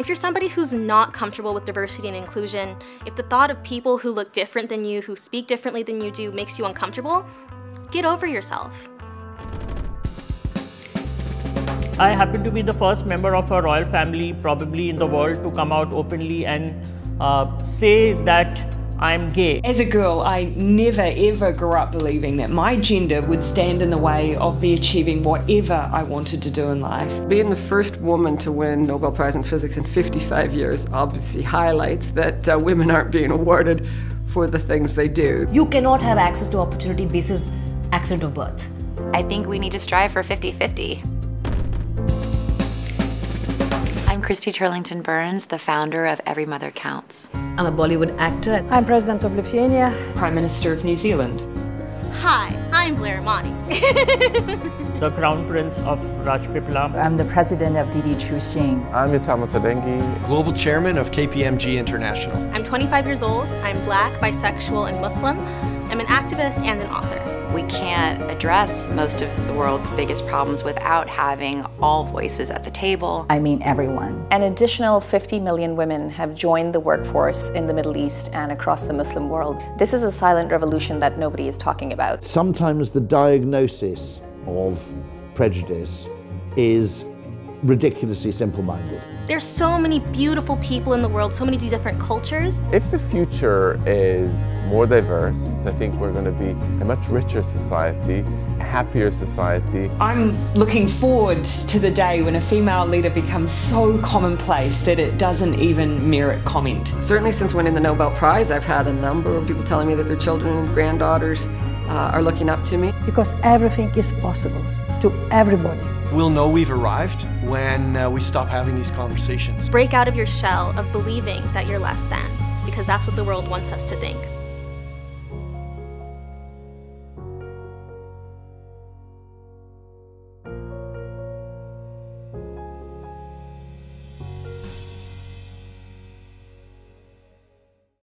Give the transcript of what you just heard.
If you're somebody who's not comfortable with diversity and inclusion, if the thought of people who look different than you, who speak differently than you do, makes you uncomfortable, get over yourself. I happen to be the first member of a royal family, probably in the world, to come out openly and say that I'm gay. As a girl, I never ever grew up believing that my gender would stand in the way of me achieving whatever I wanted to do in life. Being the first woman to win Nobel Prize in Physics in 55 years obviously highlights that women aren't being awarded for the things they do. You cannot have access to opportunity basis accident of birth. I think we need to strive for 50-50. I'm Christy Turlington Burns, the founder of Every Mother Counts. I'm a Bollywood actor. I'm President of Lithuania. Prime Minister of New Zealand. Hi, I'm Blair Monty. The Crown Prince of Rajpipla. I'm the president of DD Chuxing. I'm Yutama Tadengi, global chairman of KPMG International. I'm 25 years old. I'm Black, bisexual, and Muslim. I'm an activist and an author. We can't address most of the world's biggest problems without having all voices at the table. I mean everyone. An additional 50 million women have joined the workforce in the Middle East and across the Muslim world. This is a silent revolution that nobody is talking about. Sometimes the diagnosis of prejudice is ridiculously simple-minded. There's so many beautiful people in the world, so many different cultures. If the future is more diverse, I think we're going to be a much richer society, a happier society. I'm looking forward to the day when a female leader becomes so commonplace that it doesn't even merit comment. Certainly since winning the Nobel Prize, I've had a number of people telling me that their children and granddaughters are looking up to me. Because everything is possible to everybody. We'll know we've arrived when we stop having these conversations. Break out of your shell of believing that you're less than, because that's what the world wants us to think.